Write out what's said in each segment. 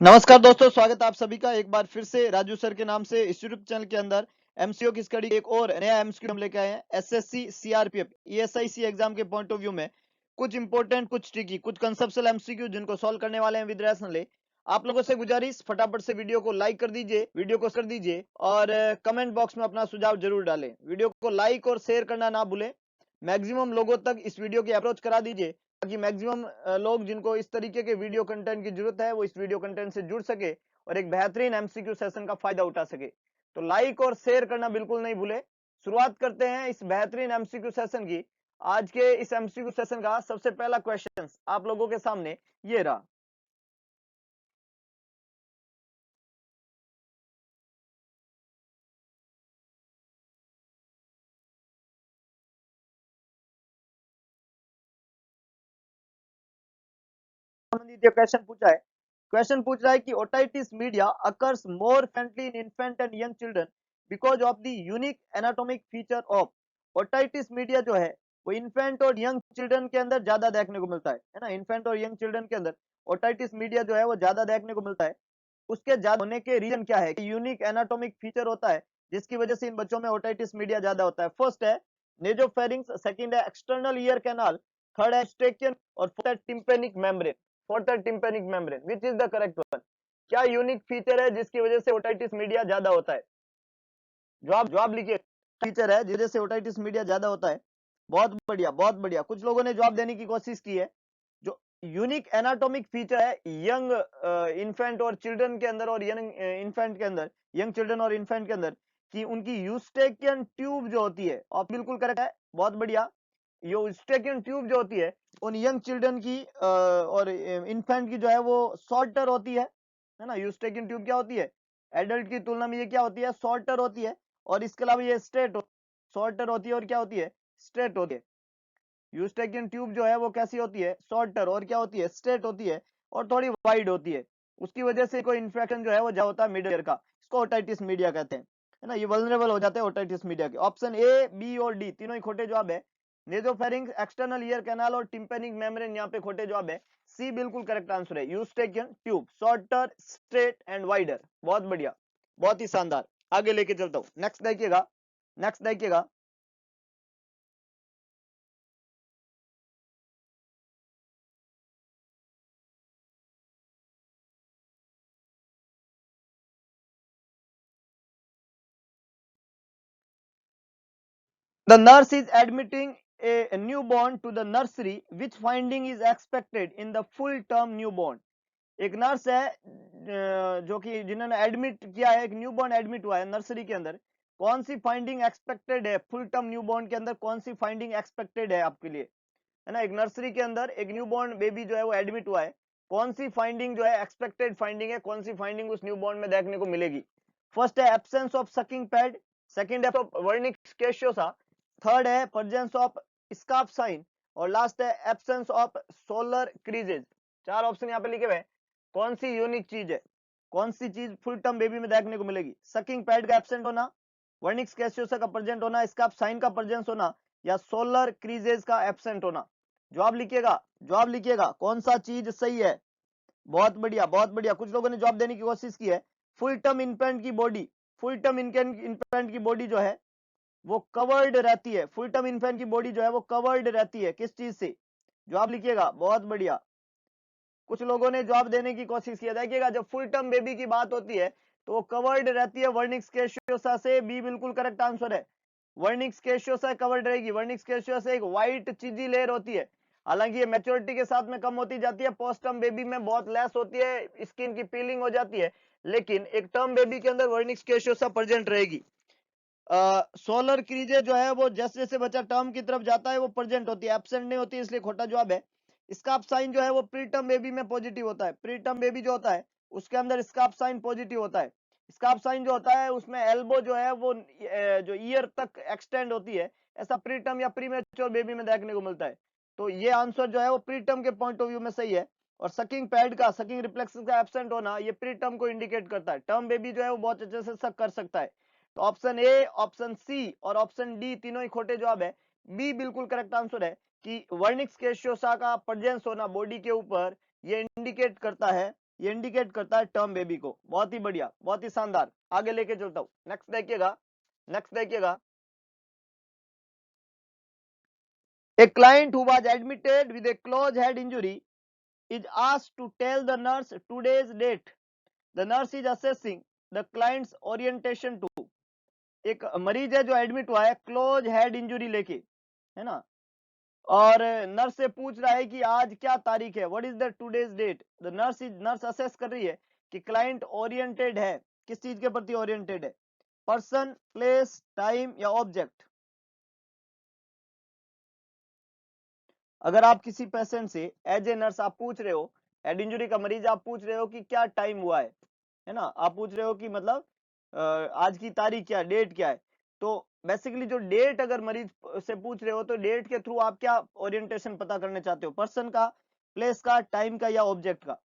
नमस्कार दोस्तों, स्वागत है आप सभी का एक बार फिर से राजू सर के नाम से इस यूट्यूब चैनल के अंदर एमसीओ की स्टडी एक और नया एमसीक्यू हम लेके आए हैं। एसएससी सीआरपीएफ ईएसआईसी एग्जाम के पॉइंट ऑफ व्यू में कुछ इंपॉर्टेंट, कुछ ट्रिकी, कुछ कंसेप्चुअल एमसीक्यू जिनको सॉल्व करने वाले हैं विद रैशनली। आप लोगों से गुजारिश, फटाफट से वीडियो को लाइक कर दीजिए, वीडियो को कर दीजिए और कमेंट बॉक्स में अपना सुझाव जरूर डालें। वीडियो को लाइक और शेयर करना ना भूलें। मैक्सिमम लोगों तक इस वीडियो की अप्रोच करा दीजिए ताकि मैक्सिमम लोग जिनको इस तरीके के वीडियो कंटेंट की जरूरत है वो इस वीडियो कंटेंट से जुड़ सके और एक बेहतरीन एमसीक्यू सेशन का फायदा उठा सके। तो लाइक और शेयर करना बिल्कुल नहीं भूले। शुरुआत करते हैं इस बेहतरीन एमसीक्यू सेशन की। आज के इस एमसीक्यू सेशन का सबसे पहला क्वेश्चन आप लोगों के सामने ये रहा। क्वेश्चन पूछा है, क्वेश्चन पूछ रहा है कि otitis media occurs more frequently in infant and young children because of the unique anatomic feature of. Otitis media जो है वो इन्फेंट और यंग चिल्ड्रन के अंदर ज्यादा देखने को मिलता है ना। इन्फेंट और यंग चिल्ड्रन के अंदर ओटाइटिस मीडिया जो है वो ज्यादा देखने को मिलता है। उसके ज्यादा होने के रीजन क्या है? यूनिक एनाटॉमिक फीचर होता है जिसकी वजह से इन बच्चों में ओटाइटिस मीडिया ज्यादा होता है। फर्स्ट है नेजोफेरिंक्स, सेकंड है एक्सटर्नल ईयर कैनाल, थर्ड है स्टेकियन और फोर्थ है टिम्पेनिक मेम्ब्रेन। फोर्थ है tympanic membrane, which is the correct one? क्या यूनिक फीचर है जिसकी वजह से ओटाइटिस मीडिया ज्यादा होता है? जवाब जवाब लिखिए। फीचर है जिस वजह से ओटाइटिस मीडिया ज्यादा होता है। बहुत बढ़िया, बहुत बढ़िया। कुछ लोगों ने जवाब देने की कोशिश की है। जो यूनिक एनाटॉमिक फीचर है यंग इन्फेंट और चिल्ड्रन के अंदर और यंग इन्फेंट के अंदर, यंग चिल्ड्रन और इन्फेंट के अंदर, कि उनकी यूस्टेकियन ट्यूब जो होती है, और बिल्कुल करेक्ट है, बहुत बढ़िया। यूस्टेकियन ट्यूब जो होती है उन यंग चिल्ड्रन की और इन्फेंट की जो है वो शॉर्टर होती है ना। यूस्टेकियन ट्यूब क्या होती है? एडल्ट की तुलना में ये क्या होती है? शॉर्टर होती है। और इसके अलावा ये स्ट्रेट शॉर्टर होती है और क्या होती है? स्ट्रेट होती है। यूस्टेकियन ट्यूब जो है वो कैसी होती है? शॉर्टर और क्या होती है? स्ट्रेट होती है और थोड़ी वाइड होती है। उसकी वजह से कोई इन्फेक्शन जो है वो होता है मिड ईयर का, इसको ओटाइटिस मीडिया कहते हैं, है ना। ये वल्नरेबल हो जाते हैं ओटाइटिस मीडिया के। ऑप्शन ए, बी और डी तीनों ही खोटे जवाब है। नेजोफेरिंक्स, एक्सटर्नल ईयर कैनाल और टिम्पेनिक मेम्ब्रेन यहाँ पे खोटे जवाब है। सी बिल्कुल करेक्ट आंसर है। Eustachian tube shorter, straight and wider. बहुत बढ़िया, बहुत ही शानदार। आगे लेके चलता हूँ। नेक्स्ट देखिएगा, नेक्स्ट देखिएगा। The nurse is admitting a newborn to the nursery. Which finding is expected in the full term newborn? एक नर्स है जो कि जिन्होंने एडमिट किया है, एक न्यूबॉर्न एडमिट हुआ है नर्सरी के अंदर। कौन सी फाइंडिंग एक्सपेक्टेड है फुल टर्म न्यूबॉर्न के अंदर? कौन सी फाइंडिंग एक्सपेक्टेड है आपके लिए, है ना? एक नर्सरी के अंदर एक न्यूबॉर्न बेबी जो है वो एडमिट हुआ है। कौन सी फाइंडिंग जो है एक्सपेक्टेड फाइंडिंग है? कौन सी फाइंडिंग उस न्यूबॉर्न में देखने को मिलेगी? फर्स्ट है absence of sucking pad, second है वर्निक्स केशियोसा, थर्ड है प्रेजेंस ऑफ स्कार्फ साइन और लास्ट है एब्सेंस ऑफ सोलर क्रीजेज। चार ऑप्शन यहाँ पे लिखे हुए हैं। कौन सी यूनिक चीज है? कौन सी चीज फुल टर्म बेबी में देखने को मिलेगी? सकिंग पैड का एब्सेंट होना, वर्निक्स कैसियोसा का प्रेजेंट होना, स्कार्फ साइन का प्रेजेंस होना, या सोलर क्रीजेज का एब्सेंट होना? जवाब लिखिएगा, जवाब लिखिएगा, कौन सा चीज सही है? बहुत बढ़िया, बहुत बढ़िया। कुछ लोगों ने जवाब देने की कोशिश की है। फुल टर्म इन्फेंट की बॉडी, फुल टर्म इन्फेंट की बॉडी जो है वो कवर्ड रहती है। फुल टर्म इन्फेंट की बॉडी जो है वो कवर्ड रहती है किस चीज से? जवाब लिखिएगा, बहुत बढ़िया। कुछ लोगों ने जवाब देने की कोशिश किया। देखिएगा, जब फुल टर्म बेबी की बात होती है तो वो कवर्ड रहती है वर्निक्स कैशियोसा से। बी बिल्कुल करेक्ट आंसर है। वर्निक्स कैशियोसा कवर्ड रहेगी। वर्निक्स कैशियोसा एक व्हाइट चीजी लेयर होती है। हालांकि ये मैच्योरिटी के साथ में कम होती जाती है, पोस्ट टर्म बेबी में बहुत लेस होती है, स्किन की पीलिंग हो जाती है, लेकिन एक टर्म बेबी के अंदर वर्निक्स कैशियोसा प्रेजेंट रहेगी। सोलर क्रीजे जो है वो जैसे जैसे बच्चा टर्म की तरफ जाता है वो प्रेजेंट होती है, एब्सेंट नहीं होती, इसलिए खोटा जवाब है। स्कार्फ साइन जो है वो प्री टर्म बेबी में पॉजिटिव होता है। प्री टर्म बेबी जो होता है उसके अंदर स्कार्फ साइन पॉजिटिव होता है। स्कार्फ साइन जो होता है उसमें एल्बो जो है वो जो ईयर तक एक्सटेंड होती है, ऐसा प्री टर्म या प्री मैच्योर बेबी में देखने को मिलता है। तो ये आंसर जो है वो प्री टर्म के पॉइंट ऑफ व्यू में सही है। और सकिंग पैड का, सकिंग रिफ्लेक्स का एब्सेंट होना ये प्री टर्म को इंडिकेट करता है। टर्म बेबी जो है वो बहुत अच्छे से सक कर सकता है। तो ऑप्शन ए, ऑप्शन सी और ऑप्शन डी तीनों ही खोटे जवाब है। बी बिल्कुल करेक्ट आंसर है कि वर्निक्स कैशियोसा का प्रेजेंस होना बॉडी के ऊपर ये इंडिकेट करता है ये इंडिकेट करता है टर्म बेबी को। बहुत ही बढ़िया, बहुत ही शानदार। आगे लेके चलता हूं, नेक्स्ट देखिएगा, नेक्स्ट देखिएगा। A client who was admitted with a closed head injury is asked to tell the nurse today's date. The nurse is assessing the client's orientation to। एक मरीज है जो एडमिट हुआ है क्लोज हेड इंजुरी लेके, है ना, और नर्स से पूछ रहा है कि आज क्या तारीख है, what is the today's date. The nurse assess कर रही है कि क्लाइंट ओरिएंटेड है, किस चीज के प्रति ओरिएंटेड है, पर्सन, प्लेस, टाइम या ऑब्जेक्ट। अगर आप किसी पेशेंट से एज ए नर्स आप पूछ रहे हो, हेड इंजरी का मरीज, आप पूछ रहे हो कि क्या टाइम हुआ है ना, आप पूछ रहे हो कि मतलब आज की तारीख क्या, डेट क्या है, तो बेसिकली जो डेट अगर मरीज से पूछ रहे हो तो डेट के थ्रू आप क्या ओरिएंटेशन पता करना चाहते हो, पर्सन का, प्लेस का, टाइम का या ऑब्जेक्ट का,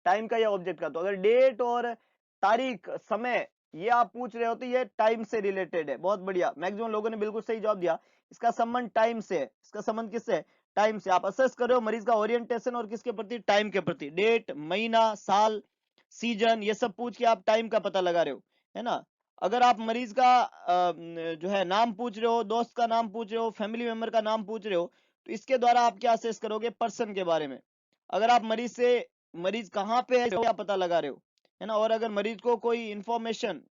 टाइम का या ऑब्जेक्ट का। तो अगर डेट और तारीख, समय ये आप पूछ रहे हो तो ये टाइम से रिलेटेड है। बहुत बढ़िया, मैक्सिमम लोगों ने बिल्कुल सही जवाब दिया। इसका संबंध टाइम से है, इसका संबंध किससे है, टाइम से। आप असेस कर रहे हो मरीज का ओरिएंटेशन और किसके प्रति, टाइम के प्रति। डेट, महीना, साल, सीजन, ये सब पूछ के आप टाइम का पता लगा रहे हो, है ना। अगर आप मरीज का जो है नाम पूछ रहे हो, दोस्त का नाम पूछ रहे हो, फैमिली मेंबर का नाम पूछ रहे हो, तो इसके द्वारा आप क्या असेस करोगे, पर्सन के बारे में। अगर आप मरीज से, मरीज कहाँ पे है क्या पता लगा रहे हो, है ना, और अगर मरीज को कोई इंफॉर्मेशन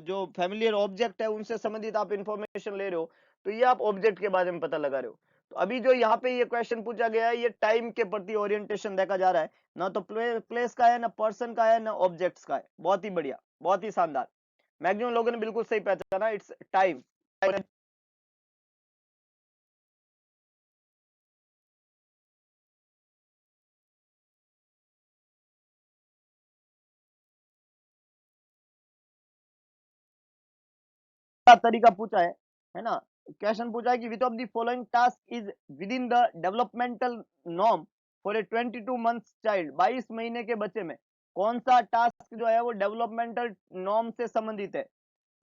जो फैमिलियर ऑब्जेक्ट है उनसे संबंधित आप इंफॉर्मेशन ले रहे हो, तो ये आप ऑब्जेक्ट के बारे में पता लगा रहे हो। तो अभी जो यहाँ पे ये क्वेश्चन पूछा गया है, ये टाइम के प्रति ओरिएंटेशन देखा जा रहा है, ना तो प्लेस का है, ना पर्सन का है, ना ऑब्जेक्ट्स का है। बहुत ही बढ़िया, बहुत ही शानदार, मैक्सिमम लोगों ने बिल्कुल सही पहचाना, इट्स टाइम। तरीका पूछा है ना, क्वेश्चन पूछा है कि which of the following task is with in the developmental norm for a 22 months child. 22 महीने के बच्चे में कौन सा टास्क जो है वो डेवलपमेंटल नॉर्म से संबंधित है।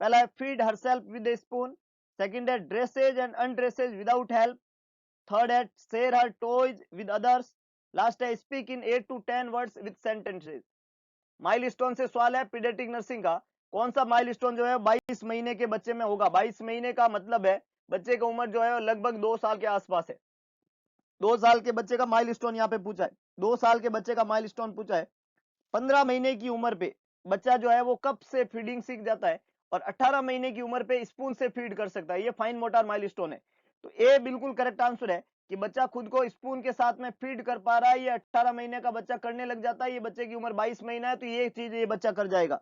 पहला है feed herself with a spoon, second है dresses and undresses without help, third है share her toys with others, last है speak in 8 to 10 words with sentences. Milestone से सवाल है पीडियाट्रिक नर्सिंग का, कौन सा माइलस्टोन जो है 22 महीने के बच्चे में होगा। 22 महीने का मतलब है बच्चे की उम्र जो है लगभग 2 साल के आसपास है। 2 साल के बच्चे का माइलस्टोन यहाँ पे पूछा है, 2 साल के बच्चे का माइलस्टोन पूछा है। 15 महीने की उम्र पे बच्चा जो है वो कब से फीडिंग सीख जाता है, और 18 महीने की उम्र पे स्पून से फीड कर सकता है। ये फाइन मोटर माइलस्टोन है। तो ए बिल्कुल करेक्ट आंसर है कि बच्चा खुद को स्पून के साथ में फीड कर पा रहा है, ये 18 महीने का बच्चा करने लग जाता है। ये बच्चे की उम्र 22 महीना है, तो ये चीज ये बच्चा कर जाएगा,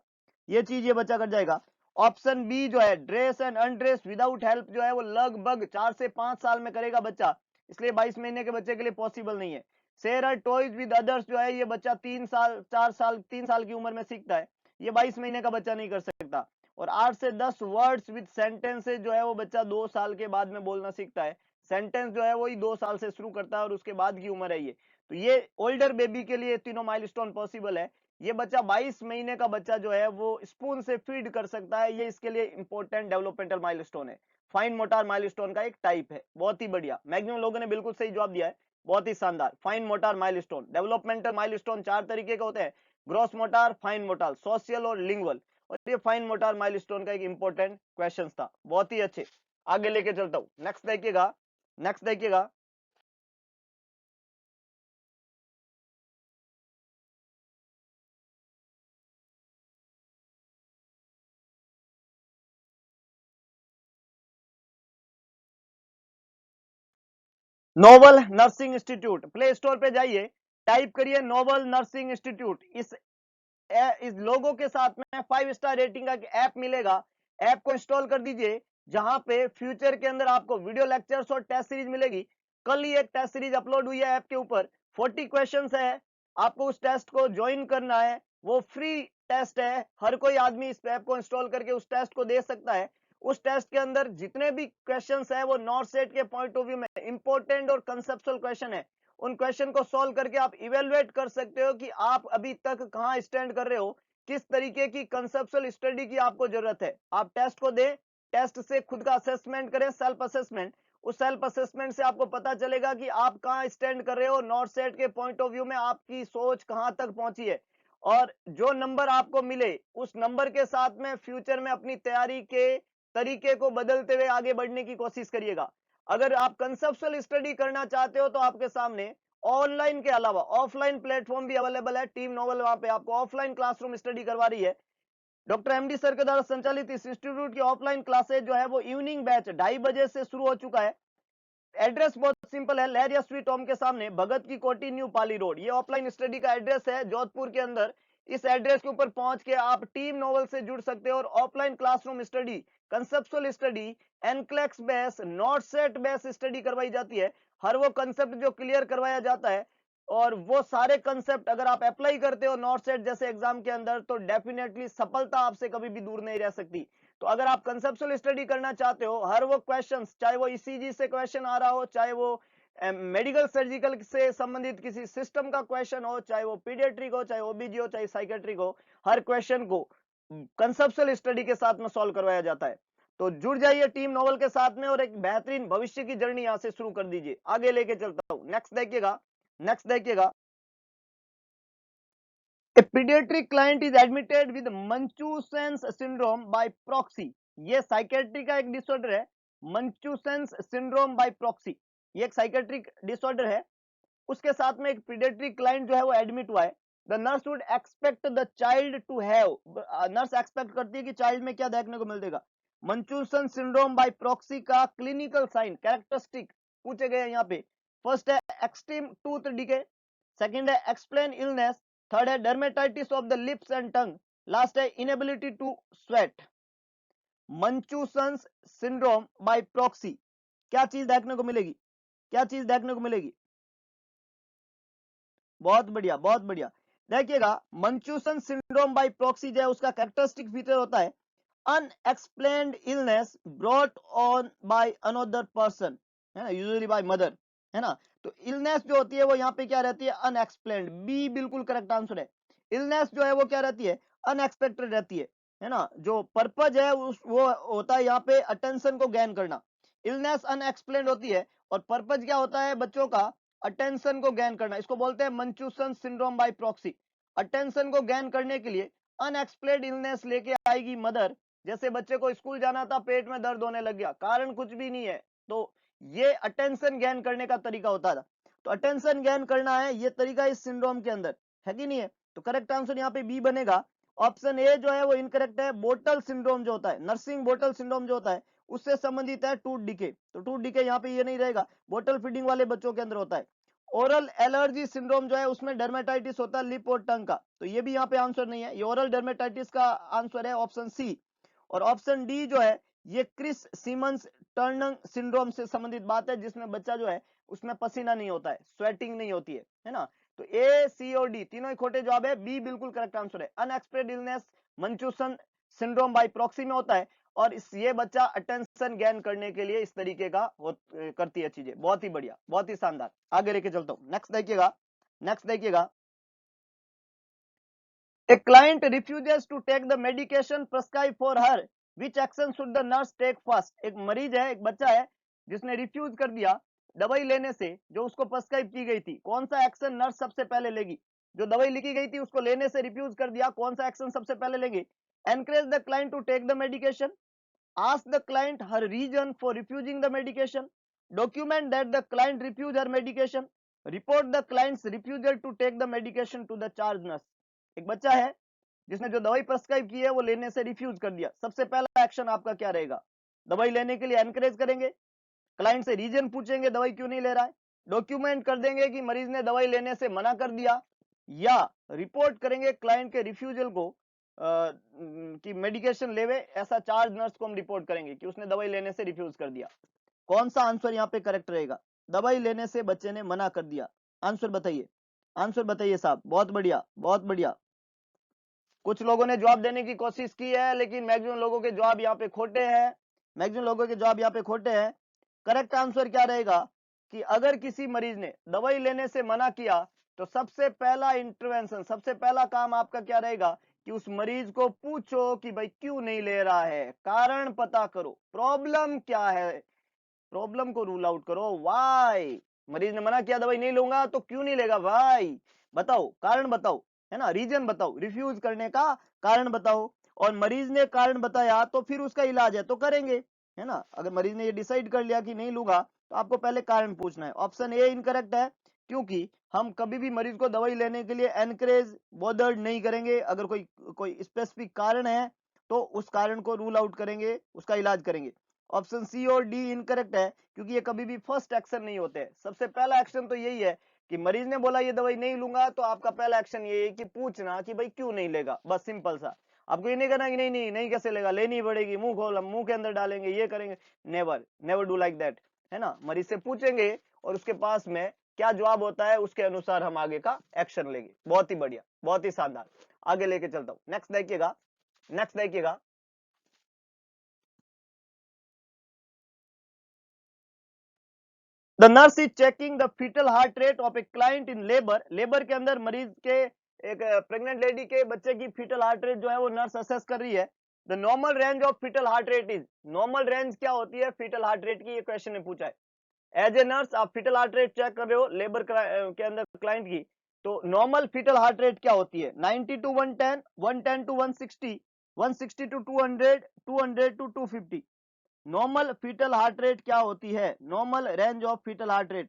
ये चीज ये बच्चा कर जाएगा। ऑप्शन बी जो है dress and undress without help जो है वो लगभग 4 से 5 साल में करेगा बच्चा, इसलिए 22 महीने के बच्चे के लिए पॉसिबल नहीं है। Share her toys with others जो है ये बच्चा 3 साल 4 साल 3 साल की उम्र में सीखता है, ये 22 महीने का बच्चा नहीं कर सकता। और 8 से 10 वर्ड्स विद सेंटेंसेस जो है वो बच्चा 2 साल के बाद में बोलना सीखता है। सेंटेंस जो है वही 2 साल से शुरू करता है और उसके बाद की उम्र है ये। तो ये ओल्डर बेबी के लिए तीनों माइलस्टोन पॉसिबल है। ये बच्चा 22 महीने का बच्चा जो है वो स्पून से फीड कर सकता है, ये इसके लिए इंपॉर्टेंट डेवलपमेंटल माइलस्टोन है। फाइन मोटर माइलस्टोन का एक टाइप है। बहुत ही बढ़िया, मैक्सिमम लोगों ने बिल्कुल सही जवाब दिया है, बहुत ही शानदार। Fine motor milestone, developmental milestone 4 तरीके के होते हैं, gross motor, fine motor, social और लिंगुअल। और ये फाइन मोटर माइलस्टोन का एक इंपॉर्टेंट क्वेश्चन था। बहुत ही अच्छे, आगे लेके चलता हूं, नेक्स्ट देखिएगा, नेक्स्ट देखिएगा। Noble nursing institute, Play Store पे जाइए, टाइप करिए नोबल नर्सिंग इंस्टीट्यूट। इस लोगों के साथ में 5 स्टार रेटिंग का ऐप मिलेगा। ऐप को इंस्टॉल कर दीजिए, जहां पे फ्यूचर के अंदर आपको वीडियो लेक्चर्स और टेस्ट सीरीज मिलेगी। कल ही एक टेस्ट सीरीज अपलोड हुई है ऐप के ऊपर, 40 क्वेश्चंस है, आपको उस टेस्ट को ज्वाइन करना है। वो फ्री टेस्ट है, हर कोई आदमी इस ऐप को इंस्टॉल करके उस टेस्ट को दे सकता है। उस टेस्ट के अंदर जितने भी क्वेश्चंस है वो नॉर्थ सेट के पॉइंट ऑफ व्यू में इंपॉर्टेंट और कंसेप्चुअल क्वेश्चन है। उन क्वेश्चन को सॉल्व करके आप इवेलुएट कर सकते हो कि आप अभी तक कहां स्टैंड कर रहे हो, किस तरीके की कंसेप्चुअल स्टडी की आपको जरूरत है। आप टेस्ट को दें, टेस्ट से खुद का असेसमेंट करें, सेल्फ असेसमेंट। उस सेल्फ असेसमेंट से आपको पता चलेगा कि आप कहां स्टैंड कर रहे हो, नॉर्थ सेट के पॉइंट ऑफ व्यू में आपकी सोच कहां तक पहुंची है। और जो नंबर आपको मिले उस नंबर के साथ में फ्यूचर में अपनी तैयारी के तरीके को बदलते हुए आगे बढ़ने की कोशिश करिएगा। अगर आप कंसेप्चुअल स्टडी करना चाहते हो तो आपके सामने ऑनलाइन के अलावा ऑफलाइन प्लेटफॉर्म भी अवेलेबल है। टीम नोवेल वहां पे आपको ऑफलाइन क्लासरूम स्टडी करवा रही है। डॉक्टर एमडी सर के द्वारा संचालित इस इंस्टीट्यूट की ऑफलाइन क्लासेज जो है वो इवनिंग बैच 2:30 बजे से शुरू हो चुका है। एड्रेस बहुत सिंपल है, लहरिया स्वीट होम के सामने भगत की कोठी न्यू पाली रोड, ये ऑफलाइन स्टडी का एड्रेस है जोधपुर के अंदर। इस एड्रेस के ऊपर पहुंच के आप टीम नोवेल से जुड़ सकते हो और offline classroom study, conceptual study, NCLEX base, not set base study करवाई जाती है। हर वो कंसेप्ट जो क्लियर करवाया जाता है और वो सारे कंसेप्ट अगर आप अप्लाई करते हो नोट सेट जैसे एग्जाम के अंदर तो डेफिनेटली सफलता आपसे कभी भी दूर नहीं रह सकती। तो अगर आप कंसेप्चुअल स्टडी करना चाहते हो, हर वो क्वेश्चंस, चाहे वो ईसीजी से क्वेश्चन आ रहा हो, चाहे वो मेडिकल सर्जिकल से संबंधित किसी सिस्टम का क्वेश्चन हो, चाहे वो पीडियाट्रिक हो, चाहे ओबीजी हो, चाहे साइकेट्रिक हो, हर क्वेश्चन को कंसेप्चुअल स्टडी के साथ में सॉल्व करवाया जाता है। तो जुड़ जाइए टीम नोवेल के साथ में और एक बेहतरीन भविष्य की जर्नी यहां से शुरू कर दीजिए। आगे लेके चलता हूं, नेक्स्ट देखिएगा, नेक्स्ट देखिएगा। A pediatric client is admitted with Munchausen's syndrome by proxy। ये साइकेट्री का एक डिसऑर्डर है, Munchausen's syndrome by proxy। ये एक साइकेट्रिक डिसऑर्डर है। उसके साथ में एक पीडियाट्रिक क्लाइंट जो है वो एडमिट हुआ है। The nurse would expect the child to have, nurse expect करती है कि चाइल्ड में क्या देखने को मिलेगा। मंचूसन सिंड्रोम बाय प्रॉक्सी का क्लिनिकल साइन कैरेक्टरिस्टिक पूछे गए हैं यहाँ पे। फर्स्ट है एक्सट्रीम टूथ डिके, सेकंड है एक्सप्लेन इलनेस, थर्ड है dermatitis of the lips and tongue, last है inability to sweat. Munchausen syndrome by proxy क्या चीज देखने को मिलेगी, क्या चीज देखने को मिलेगी? बहुत बढ़िया, बहुत बढ़िया। देखिएगा मंचूसन सिंड्रोम बाय प्रॉक्सी जो है उसका कैरेक्टरिस्टिक फीचर होता है unexplained illness brought on by another person, है ना, यूजुअली बाय मदर, है ना। तो इलनेस जो होती है वो यहाँ पे क्या रहती है, अनएक्सप्लेन्ड। बी बिल्कुल करेक्ट आंसर है। इलनेस जो है वो क्या रहती है, अनएक्सपेक्टेड रहती है ना। जो पर्पज है उस वो होता है यहाँ पे अटेंशन को गेन करना। इलनेस अनएक्सप्लेन्ड होती है और पर्पज क्या होता है बच्चों का, अटेंशन को गेन करना। इसको बोलते हैं मंचूसन सिंड्रोम बाय प्रॉक्सी। अटेंशन को गेन करने के लिए अनएक्सप्लेन्ड इलनेस लेके आएगी मदर। जैसे बच्चे को स्कूल जाना था, पेट में दर्द होने लग गया, कारण कुछ भी नहीं है, तो ये अटेंशन गेन करने का तरीका होता था। तो अटेंशन गेन करना है ये तरीका इस सिंड्रोम के अंदर है कि नहीं है। तो करेक्ट आंसर यहाँ पे बी बनेगा। ऑप्शन ए जो है वो इनकरेक्ट है। बोटल सिंड्रोम जो होता है, नर्सिंग बोटल सिंड्रोम जो होता है उससे संबंधित है टूथ डिके। तो टूथ डिके यहाँ पे ये नहीं रहेगा, बोटल फीडिंग वाले बच्चों के अंदर होता है। ओरल एलर्जी सिंड्रोम जो है उसमें डर्मेटाइटिस होता है लिप और टंग का, तो ये भी यहाँ पे आंसर नहीं है। ये ओरल डर्मेटाइटिस का आंसर है ऑप्शन सी। और ऑप्शन डी जो है ये क्रिस सीमंस टर्नर सिंड्रोम से संबंधित बात है, जिसमें बच्चा जो है उसमें पसीना नहीं होता है, स्वेटिंग नहीं होती है ना। तो ए सी और डी तीनों ही खोटे जवाब है, बी बिल्कुल करेक्ट आंसर है। Unexpected illness Munchausen syndrome by proxy में होता है और इस ये बच्चा अटेंशन गेन करने के लिए इस तरीके का करती है चीजें। बहुत ही बढ़िया, बहुत ही शानदार। आगे लेके चलता हूं, नेक्स्ट देखिएगा, नेक्स्ट देखिएगा। A client refuses to take the medication prescribed for her. Which action should the nurse take first? एक मरीज है, एक बच्चा है जिसने रिफ्यूज कर दिया दवाई लेने से जो उसको प्रेस्क्राइब की गई थी। कौन सा एक्शन नर्स सबसे पहले लेगी? जो दवाई लिखी गई थी उसको लेने से रिफ्यूज कर दिया, कौन सा एक्शन सबसे पहले लेगी? Encourage the client to take the medication, ask the client her reason for refusing the medication, document that the client refused her medication, report the client's refusal to take the medication to the charge nurse। एक बच्चा है जिसने जो दवाई prescribe की है वो लेने से रिफ्यूज कर दिया। सबसे पहला एक्शन आपका क्या रहेगा? दवाई लेने के लिए एनकरेज करेंगे, क्लाइंट से रीजन पूछेंगे दवाई क्यों नहीं ले रहा है, डॉक्यूमेंट कर देंगे कि मरीज ने दवाई लेने से मना कर दिया, या रिपोर्ट करेंगे क्लाइंट के रिफ्यूजल को कि मेडिकेशन लेवे, ऐसा चार्ज नर्स को हम रिपोर्ट करेंगे कि उसने दवाई लेने से रिफ्यूज कर दिया। कौन सा आंसर यहाँ पे करेक्ट रहेगा? दवाई लेने से बच्चे ने मना कर दिया। आंसर बताइए, आंसर बताइए साहब। बहुत बढ़िया, बहुत बढ़िया। कुछ लोगों ने जवाब देने की कोशिश की है लेकिन मैक्सिमम लोगों के जवाब यहाँ पे खोटे हैं, मैक्सिमम लोगों के जवाब यहाँ पे खोटे हैं। करेक्ट आंसर क्या रहेगा कि अगर किसी मरीज ने दवाई लेने से मना किया तो सबसे पहला इंटरवेंशन, सबसे पहला काम आपका क्या रहेगा कि उस मरीज को पूछो कि भाई क्यों नहीं ले रहा है, कारण पता करो, प्रॉब्लम क्या है, प्रॉब्लम को रूल आउट करो। वाई मरीज ने मना किया दवाई नहीं लूंगा, तो क्यों नहीं लेगा भाई, बताओ, कारण बताओ। है ना, रीजन बताओ, रिफ्यूज करने का कारण बताओ, और मरीज ने कारण बताया तो फिर उसका इलाज है तो करेंगे, है ना। अगर मरीज ने ये डिसाइड कर लिया कि नहीं लूंगा तो आपको पहले कारण पूछना है। ऑप्शन ए इनकरेक्ट है, क्योंकि हम कभी भी मरीज को दवाई लेने के लिए एनकरेज बॉदर्ड नहीं करेंगे। अगर कोई कोई स्पेसिफिक कारण है तो उस कारण को रूल आउट करेंगे, उसका इलाज करेंगे। ऑप्शन सी और डी इनकरेक्ट है, क्योंकि ये कभी भी फर्स्ट एक्शन नहीं होते। सबसे पहला एक्शन तो यही है कि मरीज ने बोला ये दवाई नहीं लूंगा, तो आपका पहला एक्शन ये है कि पूछना कि भाई क्यों नहीं लेगा, बस सिंपल सा। आपको ये नहीं करना कि नहीं नहीं नहीं कैसे लेगा, लेनी पड़ेगी, मुंह खोल, मुंह के अंदर डालेंगे, ये करेंगे, never never do like that, है ना। मरीज से पूछेंगे और उसके पास में क्या जवाब होता है उसके अनुसार हम आगे का एक्शन लेंगे। बहुत ही बढ़िया, बहुत ही शानदार। आगे लेके चलता हूं, नेक्स्ट देखिएगा, नेक्स्ट देखिएगा। The nurse is checking the fetal heart rate of a client in labour. Labour के अंदर मरीज के, एक प्रेग्नेंट लेडी के बच्चे की फीटल हार्ट रेट जो है वो नर्स असेस कर रही है। The normal range of fetal heart rate is, normal range क्या होती है फीटल हार्ट रेट की, ये क्वेश्चन ने पूछा है। एज ए नर्स आप फीटल हार्ट रेट चेक कर रहे हो लेबर के अंदर क्लाइंट की, तो नॉर्मल फीटल हार्ट रेट क्या होती है? 90 to 110, 110 to 160, 160 to 200, 200 to 250। Normal fetal heart rate क्या होती है? Normal range of fetal heart rate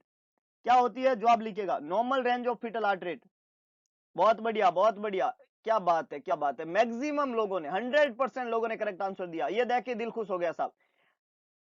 क्या होती है? जवाब लिखिएगा, normal range of fetal heart rate. बहुत बढ़िया, बहुत बढ़िया, क्या बात है, क्या बात है। मैक्सिमम लोगों ने, 100% लोगों ने करेक्ट आंसर दिया। ये देख के दिल खुश हो गया साहब।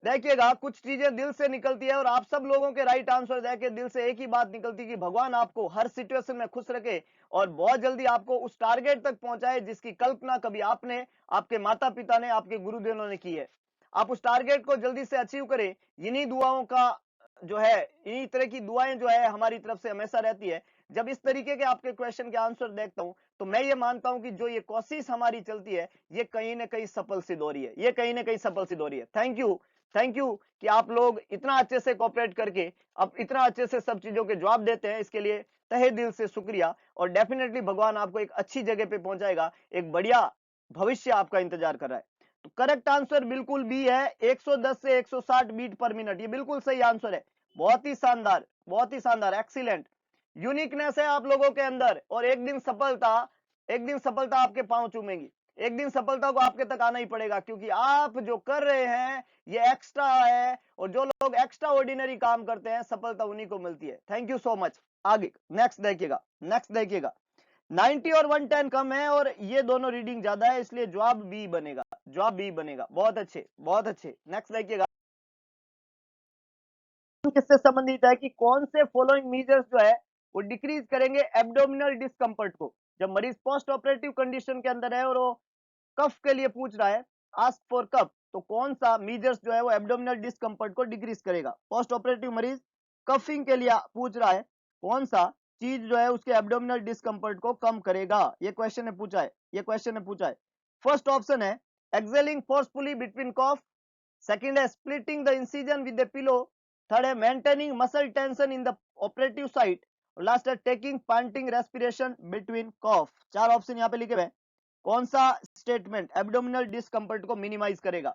देखिएगा, कुछ चीजें दिल से निकलती है और आप सब लोगों के राइट आंसर देख के दिल से एक ही बात निकलती है कि भगवान आपको हर सिचुएशन में खुश रखे और बहुत जल्दी आपको उस टारगेट तक पहुंचाए जिसकी कल्पना कभी आपने, आपके माता पिता ने, आपके गुरुदेवों ने की है। आप उस टारगेट को जल्दी से अचीव करें। इन्हीं दुआओं का जो है, इन्हीं तरह की दुआएं जो है हमारी तरफ से हमेशा रहती है। जब इस तरीके के आपके क्वेश्चन के आंसर देखता हूं तो मैं ये मानता हूं कि जो ये कोशिश हमारी चलती है ये कहीं ना कहीं सफल सिद्ध हो रही है, ये कहीं ना कहीं सफल सिद्ध हो रही है। थैंक यू, थैंक यू कि आप लोग इतना अच्छे से कोऑपरेट करके अब इतना अच्छे से सब चीजों के जवाब देते हैं, इसके लिए तहे दिल से शुक्रिया। और डेफिनेटली भगवान आपको एक अच्छी जगह पे पहुंचाएगा, एक बढ़िया भविष्य आपका इंतजार कर रहा है। तो करेक्ट आंसर बिल्कुल बी है, 110 से 160 बीट पर मिनट, ये बिल्कुल सही आंसर है। बहुत ही शानदार, बहुत ही शानदार, एक्सीलेंट। यूनिकनेस है आप लोगों के अंदर, और एक दिन सफलता, एक दिन सफलता आपके पांव चूमेगी। एक दिन सफलता को आपके तक आना ही पड़ेगा, क्योंकि आप जो कर रहे हैं ये एक्स्ट्रा है, और जो लोग एक्स्ट्रा ऑर्डिनरी काम करते हैं सफलता उन्हीं को मिलती है। Thank you so much. आगे नेक्स्ट देखिएगा, नेक्स्ट देखिएगा। 90 और 110 कम है और ये दोनों रीडिंग ज्यादा है, इसलिए जवाब बी बनेगा, जवाब बी बनेगा। बहुत अच्छे, बहुत अच्छे। नेक्स्ट देखिएगा, किससे संबंधित है कि कौन से फॉलोइंग मीजर्स जो है वो डिक्रीज करेंगे एब्डोमिनल डिस्कम्फर्ट को। जब मरीज पोस्ट ऑपरेटिव कंडीशन के अंदर है और वो कफ के लिए पूछ रहा है, आस्क फॉर कफ, तो कौन सा मीजर्स जो है वो एब्डोमिनल डिस्कम्फर्ट को डिक्रीज करेगा? पोस्ट ऑपरेटिव मरीज कफिंग के लिए पूछ रहा है, कौन सा चीज जो है उसके एब्डोमिनल डिस्कम्फर्ट को कम करेगा? ये क्वेश्चन ने पूछा है, ये क्वेश्चन ने पूछा है। फर्स्ट ऑप्शन है exhaling forcefully between cough, second है splitting the incision with the pillow, third है maintaining muscle tension in the operative site, और लास्ट है taking panting respiration between cough. चार ऑप्शन यहाँ पे लिखे हुए हैं। कौन सा स्टेटमेंट एब्डोमिनल डिस्कम्फर्ट को मिनिमाइज करेगा?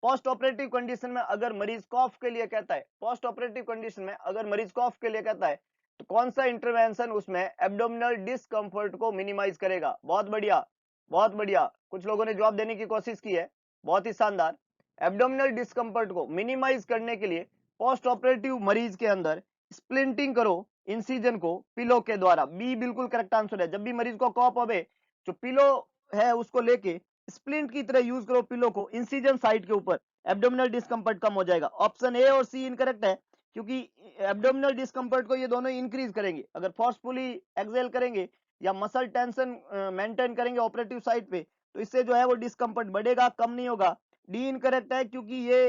पोस्ट ऑपरेटिव कंडीशन में अगर मरीज कॉफ के लिए कहता है, पोस्ट ऑपरेटिव कंडीशन में अगर मरीज कॉफ के लिए कहता है, तो कौन सा इंटरवेंशन उसमें एब्डोमिनल डिस्कम्फर्ट को मिनिमाइज करेगा? बहुत बढ़िया, बहुत बढ़िया, कुछ लोगों ने जवाब देने की कोशिश की है, बहुत ही शानदार। एब्डोमिनल डिस्कम्फर्ट को मिनिमाइज करने के लिए पोस्ट ऑपरेटिव मरीज के अंदर स्प्लिंटिंग करो इंसिजन को पिलो के द्वारा। बी बिल्कुल करेक्ट आंसर है। जब भी मरीज को कॉफ हो, जो पिलो है उसको लेके स्प्लिंट की तरह यूज करो पिलो को इंसिजन साइट के ऊपर, एब्डोमिनल डिस्कम्फर्ट कम हो जाएगा। ऑप्शन ए और सी इनकरेक्ट है, क्योंकि एब्डोमिनल डिस्कम्फर्ट को ये दोनों इंक्रीज करेंगे। अगर फोर्सफुली एक्सेल करेंगे या मसल टेंशन मेंटेन करेंगे ऑपरेटिव साइट पे, तो इससे जो है वो डिस्कम्फर्ट बढ़ेगा, कम नहीं होगा। डी इनकरेक्ट है, क्योंकि ये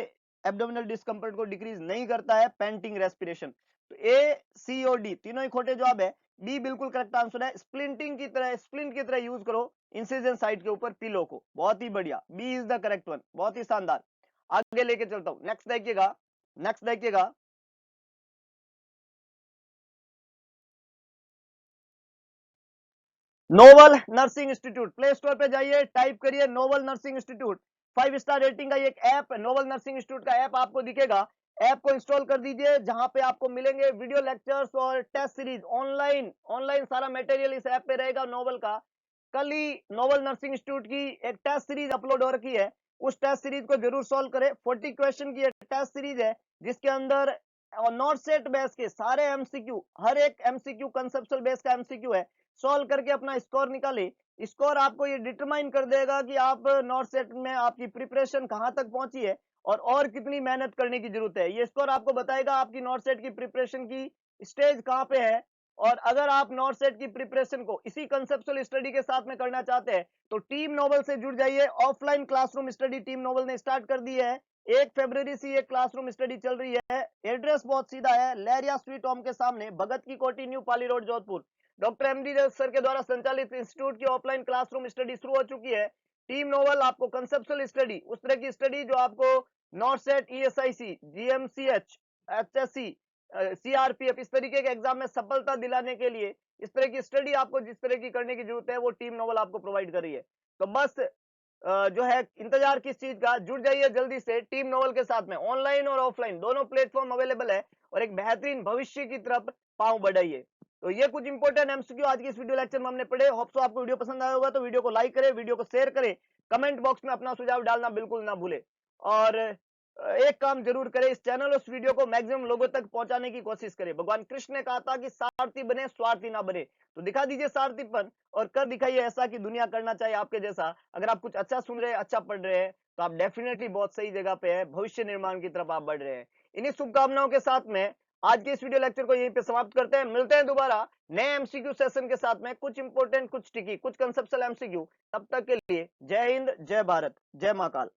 एब्डोमिनल डिस्कम्फर्ट को डिक्रीज नहीं करता है, पेंटिंग रेस्पिरेशन। तो ए, सी और डी तीनों ही खोटे जवाब है। बी बिल्कुल करेक्ट आंसर है, स्प्लिंटिंग की तरह, स्प्लिंट की तरह यूज करो इंसिजन साइट के ऊपर पिलो को। बहुत ही बढ़िया, B is the correct one, बहुत ही शानदार। आगे लेके चलता हूं, नेक्स्ट देखिएगा, नेक्स्ट देखिएगा। Novel nursing institute, Play Store पे जाइए, टाइप करिए novel nursing institute. 5 star rating का एक ऐप, नोवल नर्सिंग इंस्टीट्यूट का ऐप आपको दिखेगा। ऐप को इंस्टॉल कर दीजिए, जहां पे आपको मिलेंगे वीडियो लेक्चर्स और टेस्ट सीरीज ऑनलाइन। ऑनलाइन सारा मटेरियल इस ऐप पे रहेगा नोबल का। कल ही नोबल नर्सिंग इंस्टीट्यूट की एक टेस्ट सीरीज अपलोड हो रखी है, उस टेस्ट सीरीज को जरूर सॉल्व करें। 40 क्वेश्चन की टेस्ट सीरीज है, जिसके अंदर नॉट सेट बेस के सारे एमसीक्यू, हर एक एमसीक्यू कंसेप्चुअल बेस का एमसीक्यू है, सॉल्व करके अपना स्कोर निकाले। स्कोर आपको ये डिटरमाइन कर देगा कि आप नॉट सेट में आपकी प्रिपरेशन कहां तक पहुंची है और कितनी मेहनत करने की जरूरत है। ये स्कोर आपको बताएगा आपकी नॉट सेट की प्रिपरेशन की स्टेज कहां पे है। और अगर आप नॉट सेट की प्रिपरेशन को इसी कंसेप्चुअल स्टडी के साथ में करना चाहते हैं तो टीम नोबल से जुड़ जाइए। Offline classroom study team Noble ने स्टार्ट कर दी है। 1 फरवरी से ये क्लासरूम स्टडी चल रही है। एड्रेस बहुत सीधा है, लहरिया स्वीट होम के सामने, भगत की Kothi, new Pali road, Jodhpur. Doctor MD sir के द्वारा संचालित इंस्टीट्यूट की ऑफलाइन क्लासरूम स्टडी शुरू हो चुकी है। टीम नोबल आपको कंसेप्चुअल स्टडी, उस तरह की स्टडी जो आपको not set, ESIC, GMCH, HSC, CRPF इस तरीके के एग्जाम में सफलता दिलाने के लिए इस तरह की स्टडी आपको जिस तरह की करने की जरूरत है वो टीम नोबल आपको प्रोवाइड कर रही है। तो बस जो है इंतजार किस चीज का, जुड़ जाइए जल्दी से टीम नोबल के साथ में। ऑनलाइन और ऑफलाइन दोनों प्लेटफॉर्म अवेलेबल है और एक बेहतरीन भविष्य की तरफ पांव बढ़ाइए। तो ये कुछ इंपॉर्टेंट एमसीक्यू आज की इस वीडियो लेक्चर में हमने पढ़े। होप सो आपको वीडियो पसंद आया होगा, तो वीडियो को लाइक करें, वीडियो को शेयर करें, कमेंट बॉक्स में अपना सुझाव डालना बिल्कुल ना भूले। और एक काम जरूर करें, इस चैनल और इस वीडियो को मैक्सिमम लोगों तक पहुंचाने की कोशिश करें। भगवान कृष्ण ने कहा था कि सारथी बने, स्वार्थी ना बने। तो दिखा दीजिए सारथीपन और कर दिखाइए ऐसा कि दुनिया करना चाहिए आपके जैसा। अगर आप कुछ अच्छा सुन रहे हैं, अच्छा पढ़ रहे हैं, तो आप डेफिनेटली बहुत सही जगह पे है, भविष्य निर्माण की तरफ आप बढ़ रहे हैं। इन्हीं शुभकामनाओं के साथ में आज के इस वीडियो लेक्चर को यहीं पे समाप्त करते हैं। मिलते हैं दोबारा नए एमसीक्यू सेशन के साथ में, कुछ इंपोर्टेंट, कुछ टिकी, कुछ कंसेप्चुअल एमसीक्यू। तब तक के लिए जय हिंद, जय भारत, जय महाकाल।